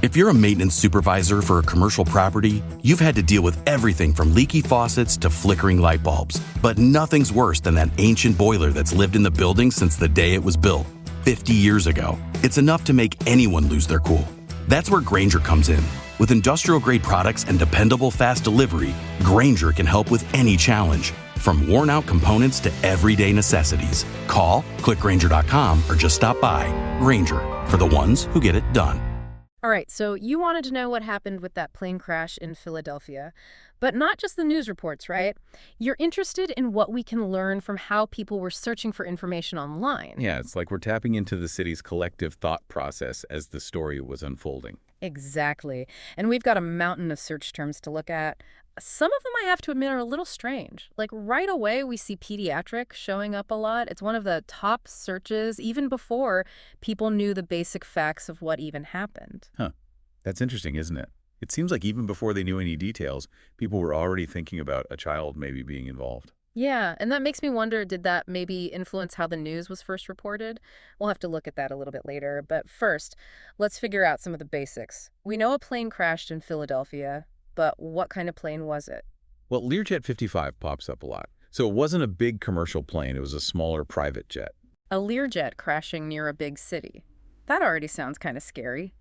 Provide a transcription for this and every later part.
If you're a maintenance supervisor for a commercial property, you've had to deal with everything from leaky faucets to flickering light bulbs. But nothing's worse than that ancient boiler that's lived in the building since the day it was built, 50 years ago. It's enough to make anyone lose their cool. That's where Grainger comes in. With industrial-grade products and dependable fast delivery, Grainger can help with any challenge, from worn-out components to everyday necessities. Call, click Grainger.com, or just stop by. Grainger, for the ones who get it done. All right, so you wanted to know what happened with that plane crash in Philadelphia, but not just the news reports, right? You're interested in what we can learn from how people were searching for information online. Yeah, it's like we're tapping into the city's collective thought process as the story was unfolding. Exactly. And we've got a mountain of search terms to look at. Some of them, I have to admit, are a little strange. Like right away, we see pediatric showing up a lot. It's one of the top searches, even before people knew the basic facts of what even happened. Huh. That's interesting, isn't it? It seems like even before they knew any details, people were already thinking about a child maybe being involved. Yeah, and that makes me wonder, did that maybe influence how the news was first reported? We'll have to look at that a little bit later. But first, let's figure out some of the basics. We know a plane crashed in Philadelphia, but what kind of plane was it? Well, Learjet 55 pops up a lot. So it wasn't a big commercial plane, it was a smaller private jet. A Learjet crashing near a big city. That already sounds kind of scary.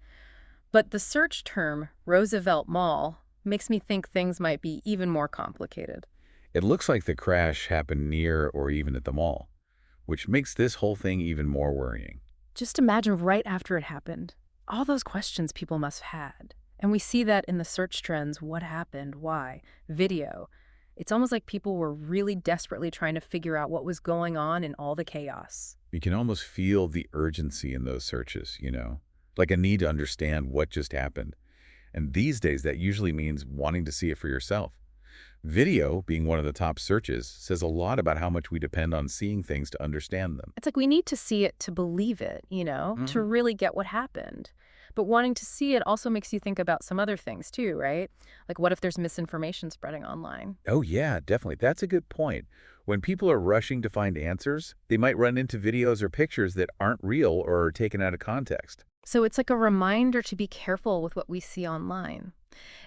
But the search term, Roosevelt Mall, makes me think things might be even more complicated. It looks like the crash happened near or even at the mall, which makes this whole thing even more worrying. Just imagine right after it happened, all those questions people must have had. And we see that in the search trends, what happened, why, video. It's almost like people were really desperately trying to figure out what was going on in all the chaos. You can almost feel the urgency in those searches, like a need to understand what just happened. And these days, that usually means wanting to see it for yourself. Video, being one of the top searches, says a lot about how much we depend on seeing things to understand them. It's like we need to see it to believe it, to really get what happened. But wanting to see it also makes you think about some other things too, right? Like what if there's misinformation spreading online? Oh yeah, definitely. That's a good point. When people are rushing to find answers, they might run into videos or pictures that aren't real or are taken out of context. So it's like a reminder to be careful with what we see online,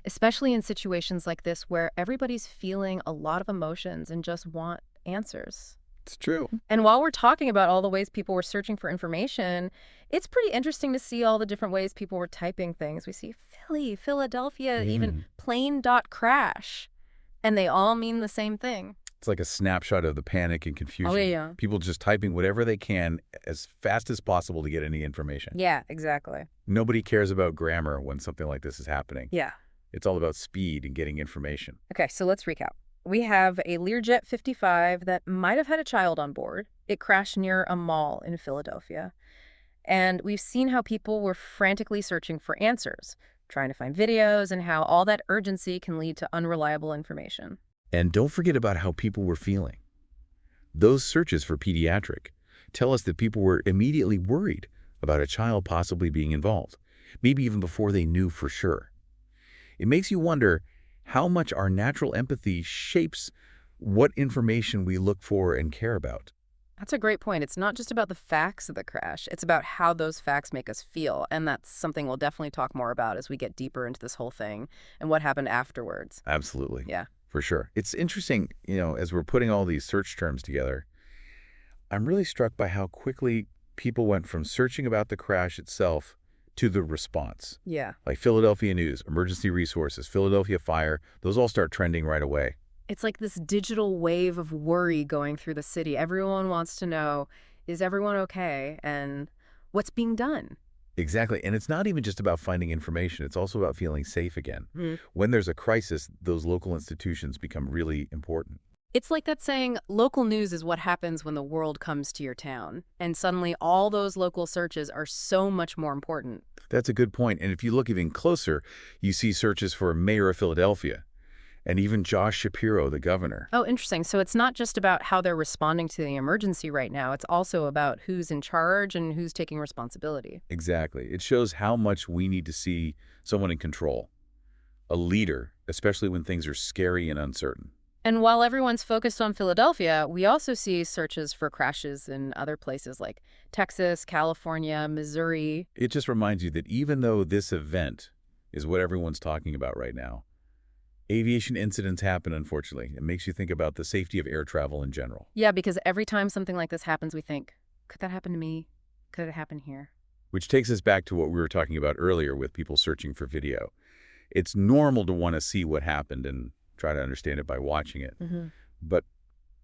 especially in situations like this where everybody's feeling a lot of emotions and just want answers. It's true. And while we're talking about all the ways people were searching for information, it's pretty interesting to see all the different ways people were typing things. We see Philly, Philadelphia, even plane.crash, and they all mean the same thing. It's like a snapshot of the panic and confusion. Oh, yeah. People just typing whatever they can as fast as possible to get any information. Yeah, exactly. Nobody cares about grammar when something like this is happening. Yeah. It's all about speed and getting information. Okay, so let's recap. We have a Learjet 55 that might have had a child on board. It crashed near a mall in Philadelphia. And we've seen how people were frantically searching for answers, trying to find videos, and how all that urgency can lead to unreliable information. And don't forget about how people were feeling. Those searches for pediatric tell us that people were immediately worried about a child possibly being involved, maybe even before they knew for sure. It makes you wonder how much our natural empathy shapes what information we look for and care about. That's a great point. It's not just about the facts of the crash. It's about how those facts make us feel. And that's something we'll definitely talk more about as we get deeper into this whole thing and what happened afterwards. Absolutely. Yeah. For sure. It's interesting, as we're putting all these search terms together, I'm really struck by how quickly people went from searching about the crash itself to the response. Yeah. Like Philadelphia News, emergency resources, Philadelphia fire, those all start trending right away. It's like this digital wave of worry going through the city. Everyone wants to know, is everyone okay? And what's being done? Exactly. And it's not even just about finding information. It's also about feeling safe again. When there's a crisis, those local institutions become really important. It's like that saying, local news is what happens when the world comes to your town. And suddenly all those local searches are so much more important. That's a good point. And if you look even closer, you see searches for Mayor of Philadelphia and even Josh Shapiro, the governor. Oh, interesting. So it's not just about how they're responding to the emergency right now. It's also about who's in charge and who's taking responsibility. Exactly. It shows how much we need to see someone in control, a leader, especially when things are scary and uncertain. And while everyone's focused on Philadelphia, we also see searches for crashes in other places like Texas, California, Missouri. It just reminds you that even though this event is what everyone's talking about right now, aviation incidents happen, unfortunately. It makes you think about the safety of air travel in general. Yeah, because every time something like this happens, we think, could that happen to me? Could it happen here? Which takes us back to what we were talking about earlier with people searching for video. It's normal to want to see what happened and try to understand it by watching it. But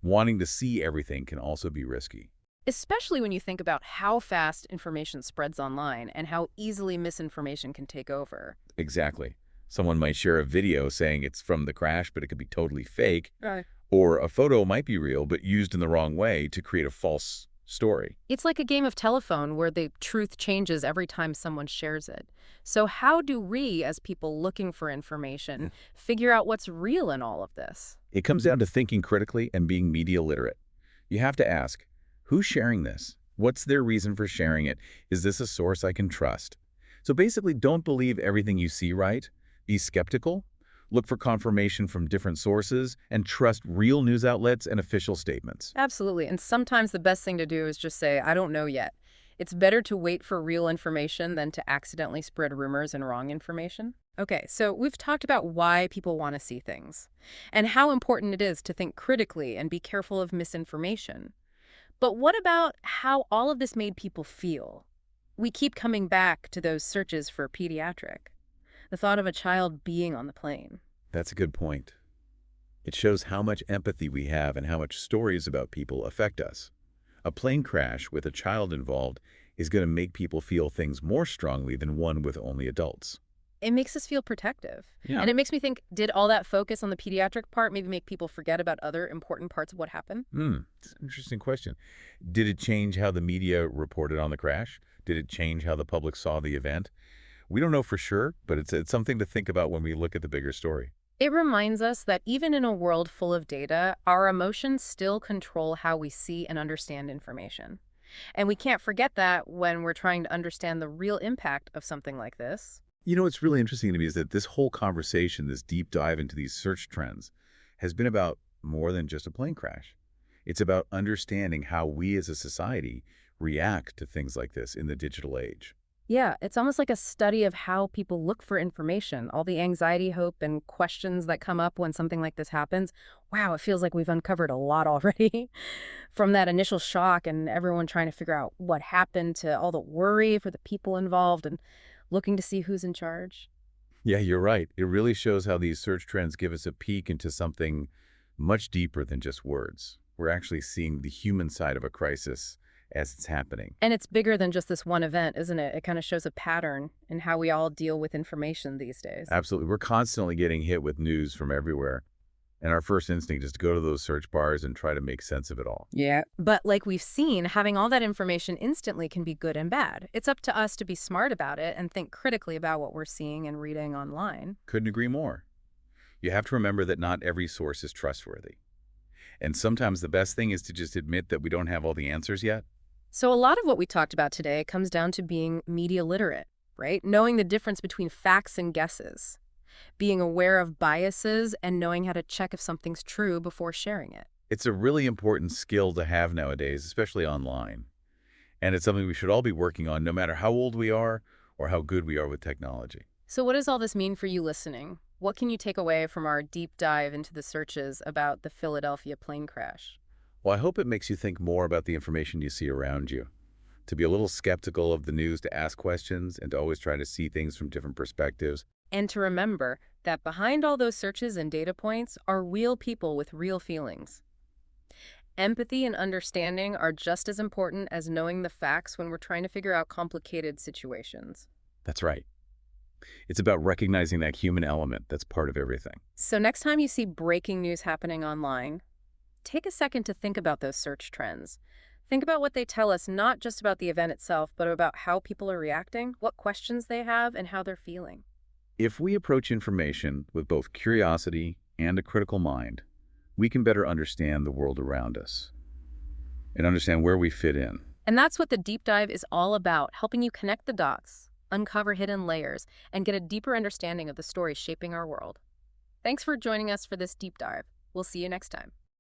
wanting to see everything can also be risky. Especially when you think about how fast information spreads online and how easily misinformation can take over. Exactly. Someone might share a video saying it's from the crash, but it could be totally fake. Right. Or a photo might be real, but used in the wrong way to create a false story. It's like a game of telephone where the truth changes every time someone shares it. So how do we, as people looking for information, figure out what's real in all of this? It comes down to thinking critically and being media literate. You have to ask, who's sharing this? What's their reason for sharing it? Is this a source I can trust? So basically, don't believe everything you see, right? Be skeptical, look for confirmation from different sources, and trust real news outlets and official statements. Absolutely. And sometimes the best thing to do is just say, I don't know yet. It's better to wait for real information than to accidentally spread rumors and wrong information. Okay, so we've talked about why people want to see things and how important it is to think critically and be careful of misinformation. But what about how all of this made people feel? We keep coming back to those searches for pediatric. The thought of a child being on the plane. That's a good point. It shows how much empathy we have and how much stories about people affect us. A plane crash with a child involved is going to make people feel things more strongly than one with only adults. It makes us feel protective. Yeah. And it makes me think, did all that focus on the pediatric part maybe make people forget about other important parts of what happened? It's an interesting question. Did it change how the media reported on the crash? Did it change how the public saw the event? We don't know for sure, but it's something to think about when we look at the bigger story. It reminds us that even in a world full of data, our emotions still control how we see and understand information. And we can't forget that when we're trying to understand the real impact of something like this. You know, what's really interesting to me is that this whole conversation, this deep dive into these search trends, has been about more than just a plane crash. It's about understanding how we as a society react to things like this in the digital age. Yeah, it's almost like a study of how people look for information, all the anxiety, hope, and questions that come up when something like this happens. Wow, it feels like we've uncovered a lot already. From that initial shock and everyone trying to figure out what happened to all the worry for the people involved and looking to see who's in charge. Yeah, you're right. It really shows how these search trends give us a peek into something much deeper than just words. We're actually seeing the human side of a crisis as it's happening. And it's bigger than just this one event, isn't it? It kind of shows a pattern in how we all deal with information these days. Absolutely. We're constantly getting hit with news from everywhere. And our first instinct is to go to those search bars and try to make sense of it all. Yeah. But like we've seen, having all that information instantly can be good and bad. It's up to us to be smart about it and think critically about what we're seeing and reading online. Couldn't agree more. You have to remember that not every source is trustworthy. And sometimes the best thing is to just admit that we don't have all the answers yet. So a lot of what we talked about today comes down to being media literate, right? Knowing the difference between facts and guesses, being aware of biases, and knowing how to check if something's true before sharing it. It's a really important skill to have nowadays, especially online. And it's something we should all be working on no matter how old we are or how good we are with technology. So what does all this mean for you listening? What can you take away from our deep dive into the searches about the Philadelphia plane crash? Well, I hope it makes you think more about the information you see around you, to be a little skeptical of the news, to ask questions, and to always try to see things from different perspectives. And to remember that behind all those searches and data points are real people with real feelings. Empathy and understanding are just as important as knowing the facts when we're trying to figure out complicated situations. That's right. It's about recognizing that human element that's part of everything. So next time you see breaking news happening online, take a second to think about those search trends. Think about what they tell us, not just about the event itself, but about how people are reacting, what questions they have, and how they're feeling. If we approach information with both curiosity and a critical mind, we can better understand the world around us and understand where we fit in. And that's what the deep dive is all about, helping you connect the dots, uncover hidden layers, and get a deeper understanding of the stories shaping our world. Thanks for joining us for this deep dive. We'll see you next time.